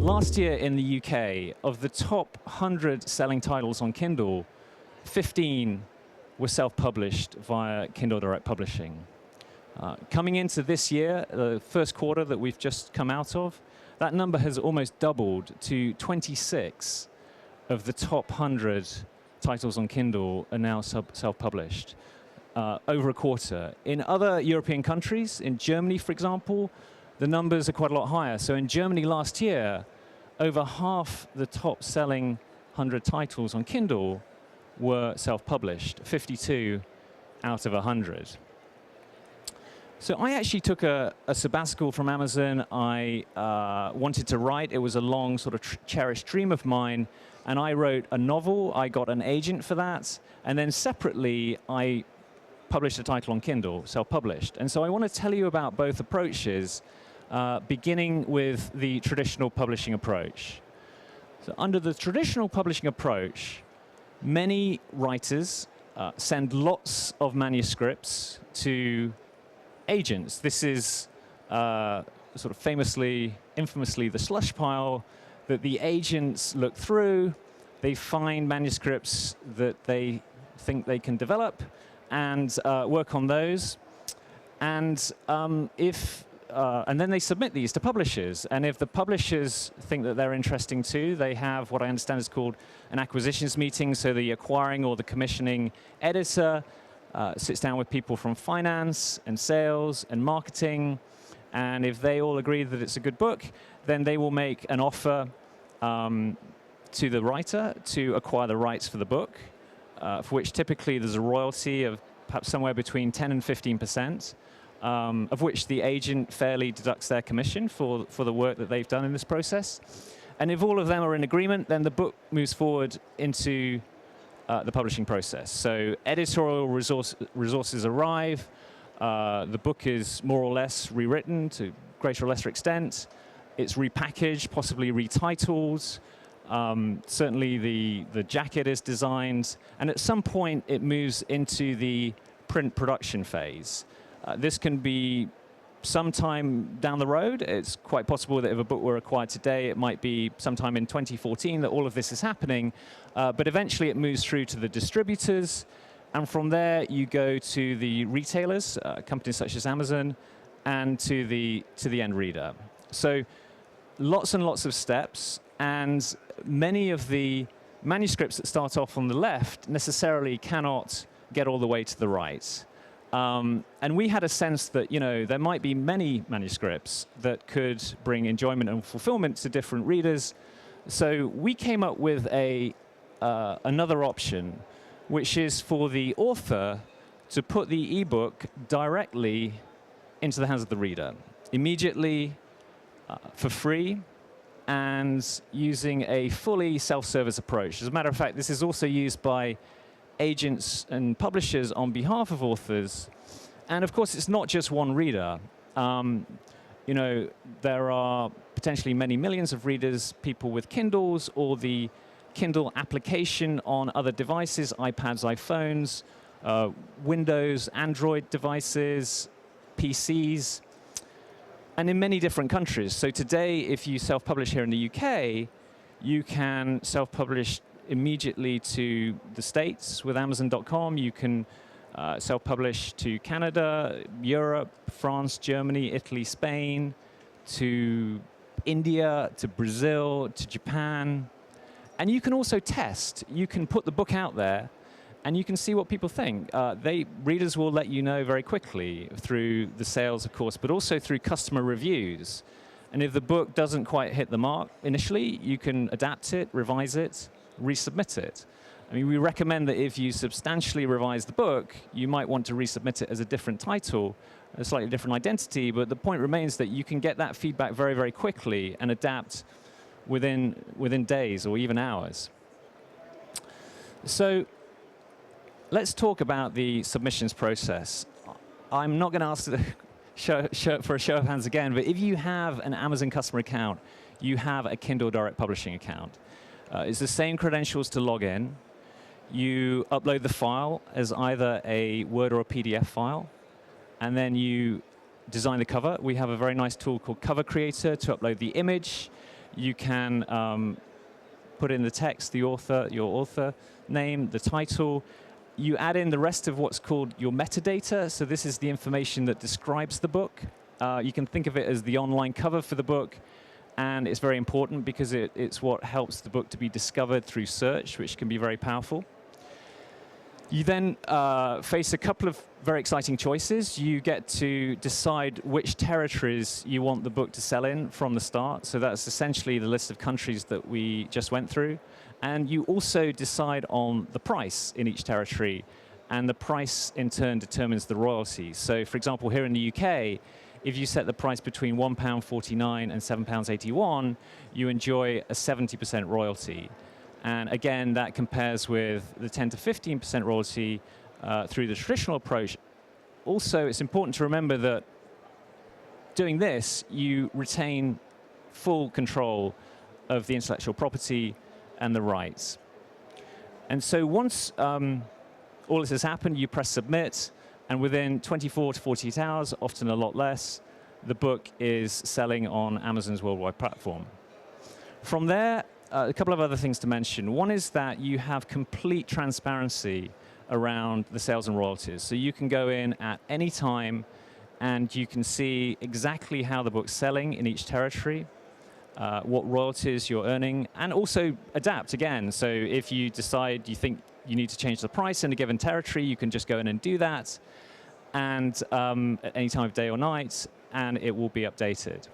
Last year in the UK, of the top 100 selling titles on Kindle, 15 were self-published via Kindle Direct Publishing. Coming into this year, the first quarter that we've just come out of, that number has almost doubled to 26 of the top 100 titles on Kindle are now self-published, over a quarter. In other European countries, in Germany, for example, the numbers are quite a lot higher. So in Germany last year, over half the top-selling 100 titles on Kindle were self-published, 52 out of 100. So I actually took a sabbatical from Amazon. I wanted to write. It was a long, sort of cherished dream of mine. And I wrote a novel. I got an agent for that. And then separately, I published a title on Kindle, self-published. And so I want to tell you about both approaches, beginning with the traditional publishing approach. So under the traditional publishing approach, many writers send lots of manuscripts to agents. This is sort of infamously, the slush pile that the agents look through. They find manuscripts that they think they can develop and work on those. And and then they submit these to publishers. And if the publishers think that they're interesting too, they have what I understand is called an acquisitions meeting. So the acquiring or the commissioning editor sits down with people from finance and sales and marketing. And if they all agree that it's a good book, then they will make an offer to the writer to acquire the rights for the book, for which typically there's a royalty of perhaps somewhere between 10 and 15%. Of which the agent fairly deducts their commission for the work that they've done in this process. And if all of them are in agreement, then the book moves forward into the publishing process. So editorial resources arrive. The book is more or less rewritten to greater or lesser extent. It's repackaged, possibly retitled. Certainly the jacket is designed. And at some point, it moves into the print production phase. This can be sometime down the road. It's quite possible that if a book were acquired today, it might be sometime in 2014 that all of this is happening. But eventually it moves through to the distributors. And from there, you go to the retailers, companies such as Amazon, and to the end reader. So lots and lots of steps. And many of the manuscripts that start off on the left necessarily cannot get all the way to the right. And we had a sense that, there might be many manuscripts that could bring enjoyment and fulfillment to different readers. So we came up with another option, which is for the author to put the ebook directly into the hands of the reader, immediately, for free, and using a fully self-service approach. As a matter of fact, this is also used by agents and publishers on behalf of authors. And of course, it's not just one reader. There are potentially many millions of readers, people with Kindles or the Kindle application on other devices, iPads, iPhones, Windows, Android devices, PCs, and in many different countries. So today, if you self-publish here in the UK, you can self-publish immediately to the States with Amazon.com. You can self-publish to Canada, Europe, France, Germany, Italy, Spain, to India, to Brazil, to Japan. And you can also test. You can put the book out there, and you can see what people think. Readers will let you know very quickly through the sales, of course, but also through customer reviews. And if the book doesn't quite hit the mark initially, you can adapt it, revise it, resubmit it. I mean, we recommend that if you substantially revise the book, you might want to resubmit it as a different title, a slightly different identity, but the point remains that you can get that feedback very, very quickly and adapt within days or even hours. So let's talk about the submissions process. I'm not going to ask for a show of hands again, but if you have an Amazon customer account, you have a Kindle Direct Publishing account. It's the same credentials to log in. You upload the file as either a Word or a PDF file. and then you design the cover. We have a very nice tool called Cover Creator to upload the image. You can put in the text, the author, your author name, the title. You add in the rest of what's called your metadata. So this is the information that describes the book. You can think of it as the online cover for the book. And it's very important because it's what helps the book to be discovered through search, which can be very powerful. You then face a couple of very exciting choices. You get to decide which territories you want the book to sell in from the start. So that's essentially the list of countries that we just went through. And you also decide on the price in each territory. And the price, in turn, determines the royalty. So, for example, here in the UK, if you set the price between £1.49 and £7.81, you enjoy a 70% royalty. And again, that compares with the 10 to 15% royalty through the traditional approach. Also, it's important to remember that doing this, you retain full control of the intellectual property and the rights. And so once all this has happened, you press submit, and within 24 to 48 hours, often a lot less, the book is selling on Amazon's worldwide platform. From there, a couple of other things to mention. One is that you have complete transparency around the sales and royalties. So you can go in at any time and you can see exactly how the book's selling in each territory, what royalties you're earning, and also adapt again. So if you decide you think you need to change the price in a given territory, you can just go in and do that, and at any time of day or night, and it will be updated.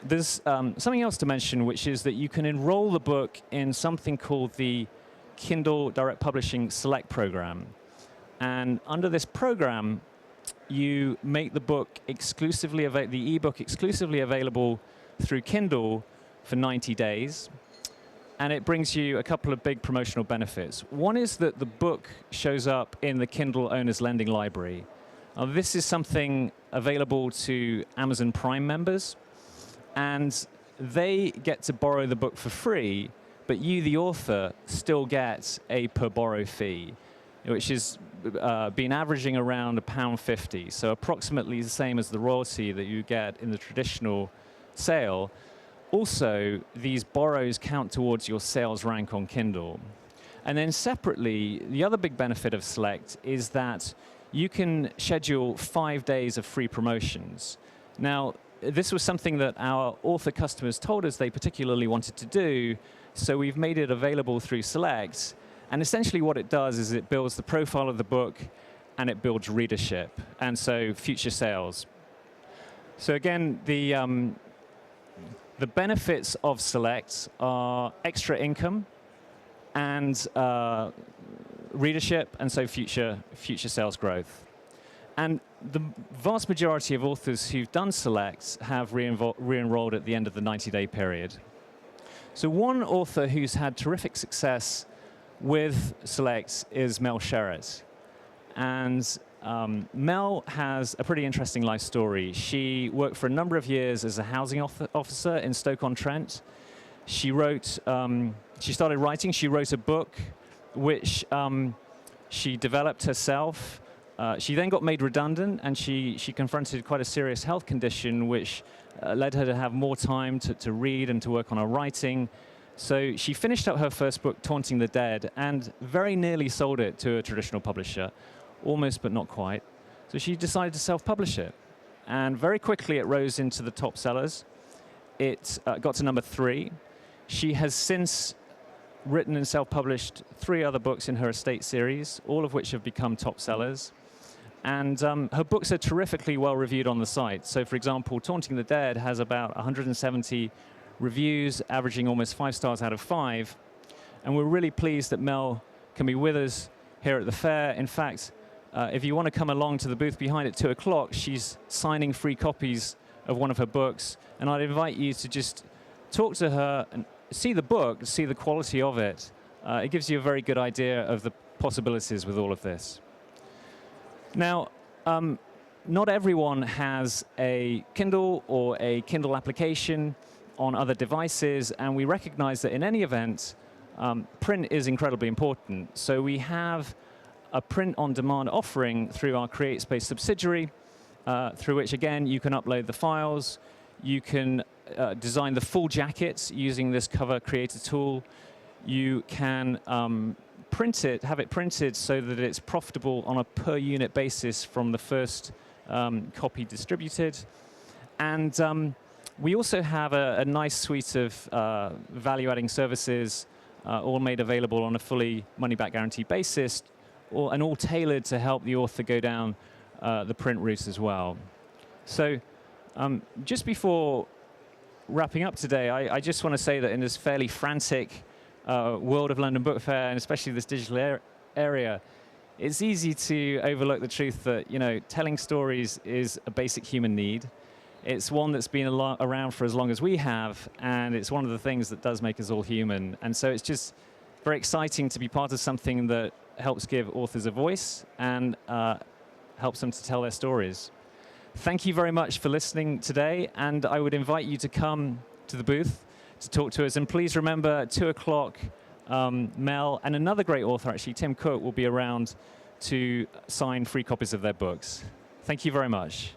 There's something else to mention, which is that you can enroll the book in something called the Kindle Direct Publishing Select program. And under this program, you make the book exclusively the ebook exclusively available through Kindle for 90 days. And it brings you a couple of big promotional benefits. One is that the book shows up in the Kindle Owner's Lending Library. Now, this is something available to Amazon Prime members, and they get to borrow the book for free, but you, the author, still get a per borrow fee, which has been averaging around £1.50, so approximately the same as the royalty that you get in the traditional sale. Also, these borrows count towards your sales rank on Kindle. And then separately, the other big benefit of Select is that you can schedule 5 days of free promotions. Now, this was something that our author customers told us they particularly wanted to do, so we've made it available through Select. And essentially what it does is it builds the profile of the book and it builds readership, and so future sales. So again, the benefits of Select are extra income and readership, and so future sales growth. And the vast majority of authors who've done Select have re-enrolled at the end of the 90-day period. So one author who's had terrific success with Select is Mel Sherratt. And Mel has a pretty interesting life story. She worked for a number of years as a housing officer in Stoke-on-Trent. She started writing. She wrote a book which she developed herself. She then got made redundant, and she confronted quite a serious health condition which led her to have more time to read and to work on her writing. So she finished up her first book, Taunting the Dead, and very nearly sold it to a traditional publisher. Almost, but not quite. So she decided to self-publish it. And very quickly it rose into the top sellers. It got to number 3. She has since written and self-published 3 other books in her estate series, all of which have become top sellers. And her books are terrifically well reviewed on the site. So for example, Taunting the Dead has about 170 reviews, averaging almost 5 stars out of 5. And we're really pleased that Mel can be with us here at the fair. In fact, if you want to come along to the booth behind at 2 o'clock, she's signing free copies of one of her books. And I'd invite you to just talk to her and see the book, see the quality of it. It gives you a very good idea of the possibilities with all of this. Now, not everyone has a Kindle or a Kindle application on other devices, and we recognize that in any event, print is incredibly important. So we have a print-on-demand offering through our CreateSpace subsidiary, through which, again, you can upload the files. You can design the full jackets using this cover creator tool. You can print it, have it printed so that it's profitable on a per-unit basis from the first copy distributed. And we also have a nice suite of value-adding services, all made available on a fully money-back guarantee basis, and all tailored to help the author go down the print route as well. So just before wrapping up today, I just want to say that in this fairly frantic world of London Book Fair, and especially this digital area, it's easy to overlook the truth that, you know, telling stories is a basic human need. It's one that's been around for as long as we have, and it's one of the things that does make us all human. And so it's just very exciting to be part of something that helps give authors a voice and helps them to tell their stories. Thank you very much for listening today, and I would invite you to come to the booth to talk to us. And please remember, 2 o'clock, Mel and another great author, actually, Tim Cook, will be around to sign free copies of their books. Thank you very much.